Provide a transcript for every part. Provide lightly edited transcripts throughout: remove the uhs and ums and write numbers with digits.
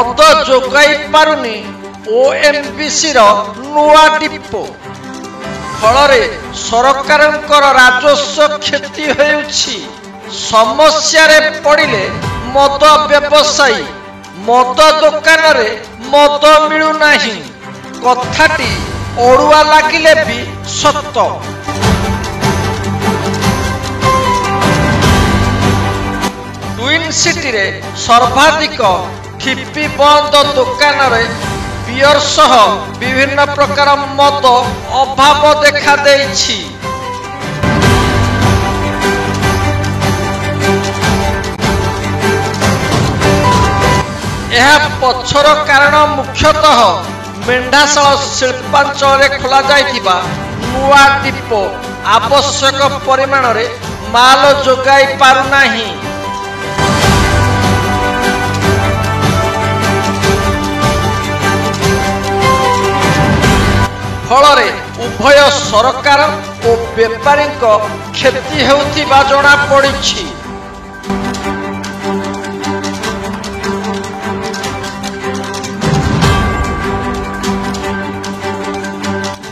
मद जोगाई पारुनी ओएमबीसी नुआ डिपो फल सरकारंकर राजस्व क्षति होउछि। समस्या रे पड़िले मद व्यवसायी मद दुकान रे मद मिलु नाही कथाटी अड़ुआ लागिले भी सत्य। ट्विन सिटी रे सर्वाधिक ठिपी बंद दुकान रे बियर सह विभिन्न प्रकार मद अभाव देखा देइछि। यह पछर कारण मुख्यतः मेंढाशाल शिल्पांचल खोल जाइथिबा नुआ डिपो आवश्यक परिमाण रे माल जोगाई पारुनाही। फल उभय सरकार और व्यापारी क्षति होउथिबा जଣା पड़िछि।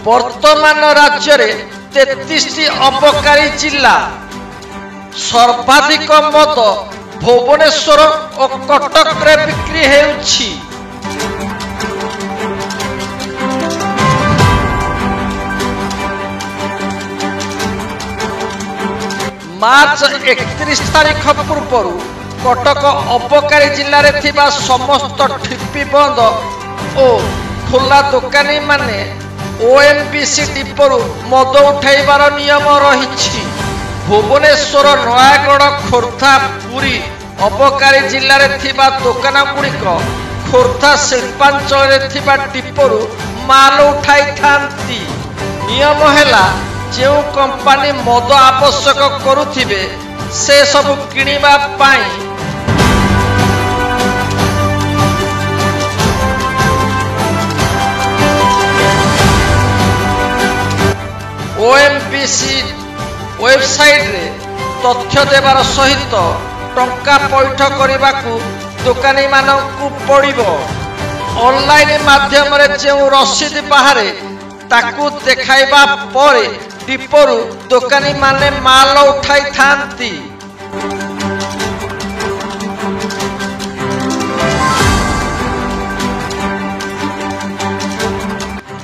वर्तमान राज्य रे 33 अबकारी जिला सर्वाधिक मद भुवनेश्वर और कटक रे बिक्री हेउछि। मार्च 31 तारीख पूर्व कटक अबकारी जिले में थिबा समस्त ठिपी बंद और खोला दुकानी माने ओएमबीसी डिपोरु मद उठाइबार नियम रही। भुवनेश्वर नयागढ़ खोर्धा पुरी अबकारी जिले में थिबा दुकान गुड़िक खोर्धा शिल्पांचल में थिबा डिपोरु माल उठाई थांती। नियम हैला जो कंपनी मद आवश्यक करुथिबे से सब किनिबा पाई ओएमबीसी वेबसाइट रे तथ्य देवार सहित टंका पैठ करने दुकानी मानकु पड़िबो। ऑनलाइन माध्यम रे जो रसीद बाहरे ताकू देखाइबा परे डिपोरु दुकानी माने माल उठाई थांती।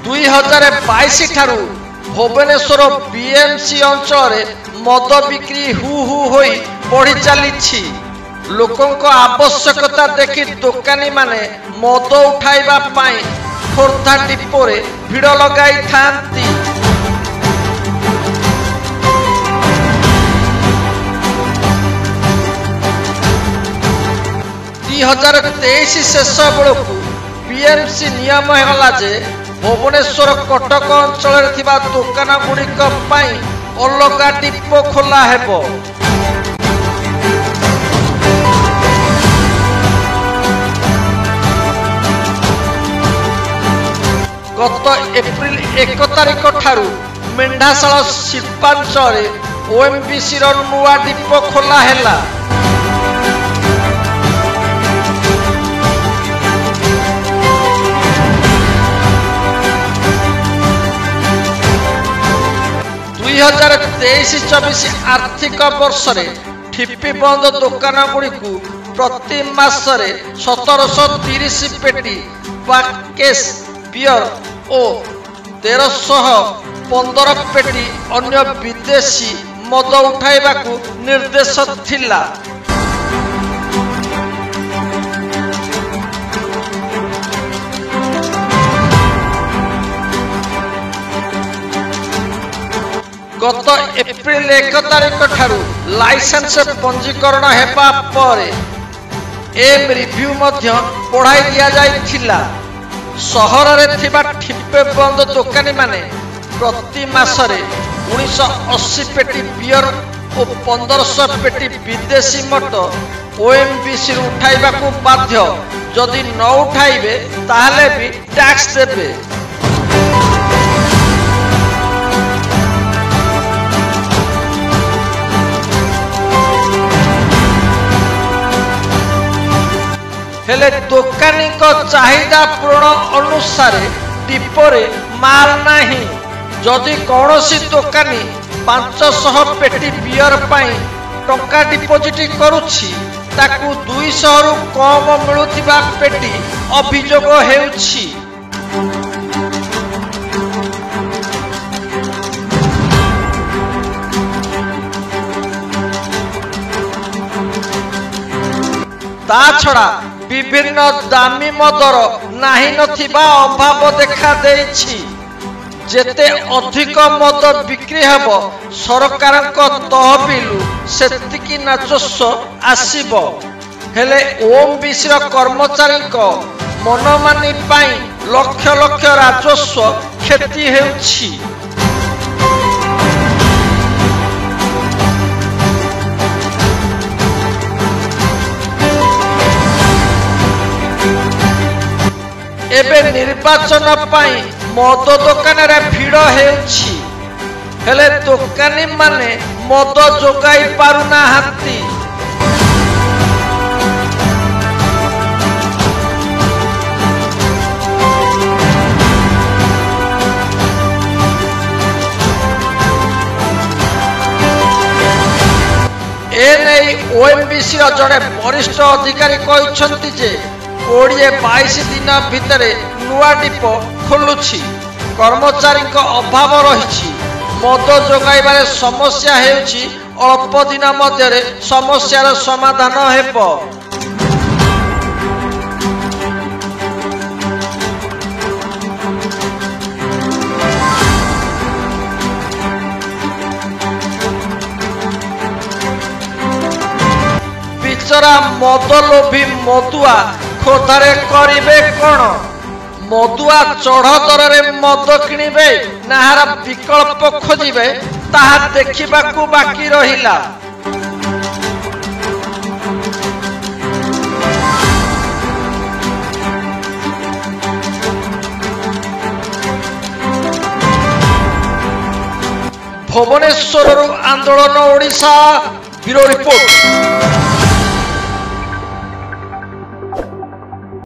दुई 2022 ठारू भुवनेश्वर बीएमसी अंचल मद बिक्री हु हु होई बढ़ी चली। लोकों आवश्यकता देखि दुकानी माने मद उठाइबा पाई खोर्धा डिपोरे भिड़ लगाई थांती। 2023 शेष बेलू बीएमसी नियम है जे भुवनेश्वर कटक अंचल दुकान गुड़िक अलग डिपो खोला हेबो। गत एप्रिल 1 तारीख ठारू मेंढाशाल शिल्पांचल ओएमबीसी नुआ डिपो खोला हैला। दुई 2023-24 आर्थिक वर्ष ठिपी बंद दुकान गुड़ी प्रति मासरे 1730 पेटी पैकेज बियर और 1315 पेटी अन्य विदेशी मद उठाइबा निर्देश थिला। गत एप्रिल 1 तारीख ठारू लाइसेंस पंजीकरण हेबा पर एम रिव्यू मध्य पढ़ाई दिया जाइथिला। सहर रे थिबा ठिपे बंद दुकानी माने प्रति मासरे 1980 पेटी बियर और 1500 पेटी विदेशी मद ओएमबीसी उठाइबा बाध्य। जदि न उठाइबे ताहले भी टैक्स देबे। हेले दोकानी चाहिदा पूरण अनुसार डिपोरे माल नहीं। जदि कौनसी दोकानी 500 पेटी बियर पाई टंका डिपोजिट करुछि ताकू 200 रु कम मिलुथिबा पेटी अभियोग हेउछि। ता छड़ा विभिन्न दामी मदर नाही नथिबा अभाव देखा देछि। जेते अधिक मद बिक्री हेब सरकार तहबिल सेतिकी राजस्व आसीब। हेले ओएमबीसी कर्मचारी मनमानी पाई लक्ष लक्ष राजस्व क्षति हेउछि। एबे निर्वाचन पाई मद दोकान रे भिड़ हेउछि हेले दोकानी माने मद जोगाई पारुना हाती। एने ओएमबीसी जड़े वरिष्ठ अधिकारी कहते जे 20-22 दिन भितर नुआ डिपो खोलुछि। कर्मचारी अभाव रही मद जोगाइबारे समस्या हेउछि। अल्प दिन मध्य समस्यार समाधान हेब। बिचरा मद लोभी मदुआ खोधारे करिबे कौन? मदुआ चढ़ दर मद किणिबे नाहार विकल्प खोजिबे ताहा देखिबाकू बाकी रहिला। भुवनेश्वर आंदोलन ओडिशा ब्यूरो रिपोर्ट।